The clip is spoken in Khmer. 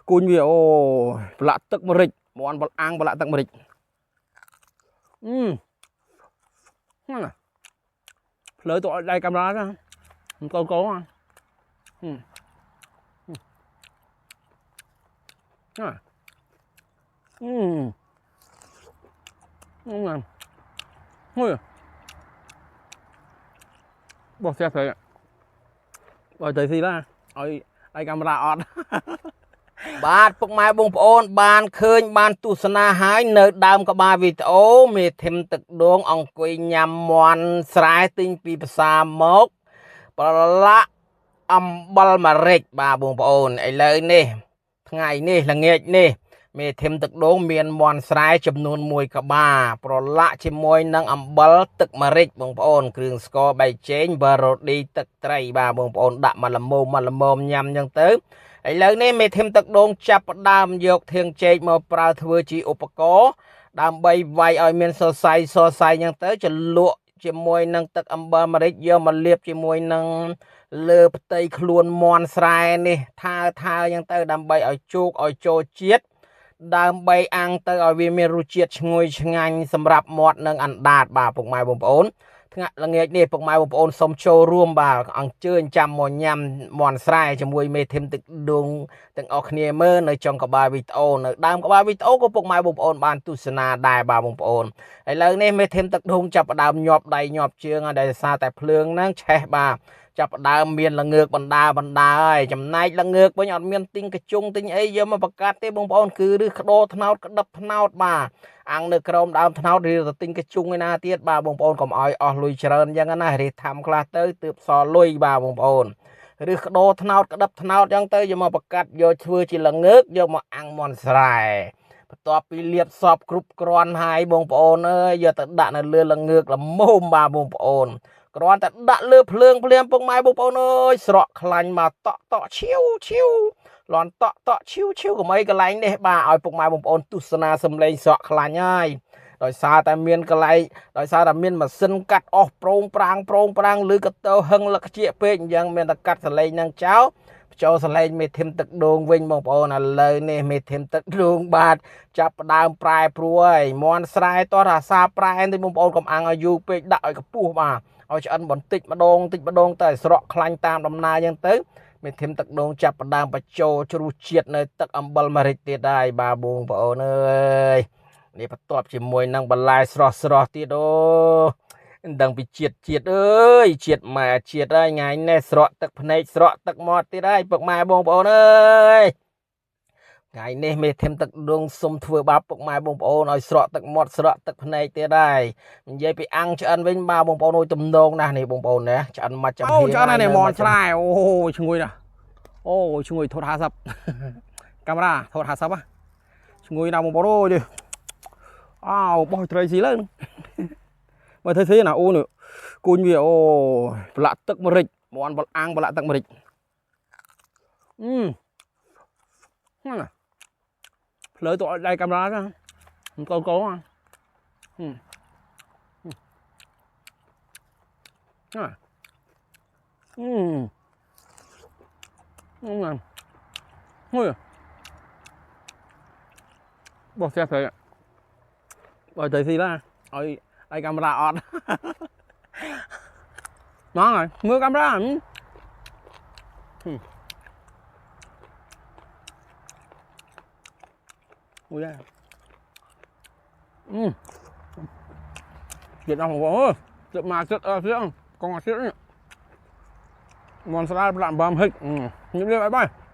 cùn vì ô lạ tức mà rịch món bật ăn lạ tức mà rịch lấy tụi đây camera ra câu cố à bỏ xe thấy rồi tới gì ra ôi đây camera on បាទពុកម៉ែបងប្អូនបានឃើញបានទស្សនាហើយនៅដើមក្បាលវីដេអូមេធិមទឹកដងអង្គុយញ៉ាំមន់ស្រែទិញពីផ្សារមកប្រឡាក់អំបិលម្រេចបាទបងប្អូនឥឡូវនេះថ្ងៃនេះល្ងាចនេះមេធិមទឹកដងមានមន់ស្រែចំនួន1ក្បាលប្រឡាក់ជាមួយនឹងអំបិលទឹកម្រេចបងប្អូនគ្រឿងស្ករបៃជែងវ៉ារ៉ូឌីទឹកត្រីបាទបងប្អូនដាក់មកល្មមញ៉ាំអញ្ចឹងទៅឥឡូវនេះមេធិមទឹកដងចាប់ផ្ដើមយកធាងចេកមកប្រើធ្វើជាឧបករណ៍ដើម្បីវាយឲ្យមានសរសៃអញ្ចឹងទៅចលក់ជាមួយនឹងទឹកអំបិលម្រេចយកមកលាបជាមួយនឹងលើផ្ទៃខ្លួនមន់ស្រែនេះថាអញ្ចឹងទៅដើម្បីឲ្យជោគឲ្យចូលជាតិដើម្បីអាំងទៅឲ្យវាមានរសជាតិឈ្ងុយឆ្ងាញ់សម្រាប់មាត់និងអណ្ដាតបាទពុកម៉ែបងប្អូនថ្ងៃល្ងាចនេះពុកម៉ែបងប្អូនសូមចូលរួមបាទអញ្ជើញចាំមកញ៉ាំមន់ស្រែជាមួយមេធិមទឹកដងទាំងអស់គ្នាមើលនៅចុងក្បាលវីដេអូនៅដើមក្បាលវីដេអូក៏ពុកម៉ែបងប្អូនបានទស្សនាដែរបាទបងប្អូនឥឡូវនេះមេធិមទឹកដងចាប់ផ្ដើមញាប់ដៃញាប់ជើងដោយសារតែភ្លើងហ្នឹងឆេះបាទចាប់ផ្ដើមមានល្ងើកបណ្ដាហើយចំណែកល្ងើកវិញអត់មានទិញកញ្ជុងទិញអីយកមកបង្កាត់ទេបងប្អូនគឺឬក្តោថ្នោតក្តឹបថ្នោតបាទអាំងនៅក្រោមដើមថ្នោតឬទៅទិញកញ្ជុងឯណាទៀតបាទបងប្អូនកុំឲ្យអស់លុយច្រើនអញ្ចឹងណារៀបធ្វើខ្លះទៅទើបសល់លុយបាទបងប្អូនឬក្តោថ្នោតក្តឹបថ្នោតអញ្ចឹងទៅយកមកបង្កាត់យកធ្វើជាល្ងើកយកមកអាំងមន់ស្រែបន្ទាប់ពីលាបសពគ្រប់គ្រាន់ហើយបងប្អូនអើយយកទៅដាក់នៅលើល្ងើកល្មមបាទបងប្អូនគ្រាន់តែដាក់លើភ្លើងភ្លាមពុកម៉ែបងប្អូនអើយស្រក់ខ្លាញ់មកតក់ឈៀវលន់តក់ឈៀវកុំអីកន្លែងនេះបាទឲ្យពុកម៉ែបងប្អូនទស្សនាសំឡេងស្រក់ខ្លាញ់ហើយដោយសារតែមានកន្លែងដោយសារតែមានម៉ាស៊ីនកាត់អស់ប្រងប្រាំងឬក៏ទៅហឹងលក្ខជាពេកអញ្ចឹងមានតែកាត់សលេងនឹងចោលចូលសលេងមេធិមទឹកដងវិញបងប្អូនឥឡូវនេះមេធិមទឹកដងបាទចាប់ផ្ដើមប្រែព្រួយហើយមន់ស្រែតោះរាសាប្រែទេបងប្អូនកុំអាំងឲ្យយូរពេកដាក់ឲ្យខ្ពស់បាទឲ្យឆ្អិនបន្តិចម្ដងទៅស្រក់ខ្លាញ់តាមដំណើរអញ្ចឹងទៅមេធិមទឹកដងចាប់ផ្ដើមបញ្ចូលជ្រុះជាតិនៅទឹកអំបិលម្រេចទៀតហើយបាទបងប្អូនអើយនេះបន្ទាប់ជាមួយនឹងបន្លែស្រស់ទៀតអូដឹងពីជាតិអើយជាតិម៉ែជាតិហើយថ្ងៃនេះស្រក់ទឹកភ្នែកស្រក់ទឹកមាត់ទៀតហើយពុកម៉ែបងប្អូនអើយថ្ងៃនេះមេធិមទឹកដងសុំធ្វើបាបពុកម៉ែបងប្អូនឲ្យស្រក់ទឹកមាត់ស្រក់ទឹកភ្នែកទៀតហើយនិយាយពីអាំងឆ្អិនវិញបាទបងប្អូនអើយទំនងណាស់នេះបងប្អូនណាឆ្អិនមកចំហៀងឆ្អិននេះមន់ស្រែអូឈ្ងុយណាស់អូឈ្ងុយថត50កាមេរ៉ាថត50ហ៎ឈ្ងុយណាស់បងប្អូនអើយនេះអោបោះត្រីស៊ីឡើងមើលធ្វើស៊ីណាអូនេះគូនវាអូប្រឡាក់ទឹកម្រេចមន់អាំងប្រឡាក់ទឹកម្រេចលើតដៃកាមេរ៉ាra câu à bỏ xe thấy rồi tới gì ra rồi đây camera on nó rồi mưa camera ui da Việt Nam không có chợ mà chợ phía con ngọt xíu nhỉ món salad làm băm hết những cái bye bye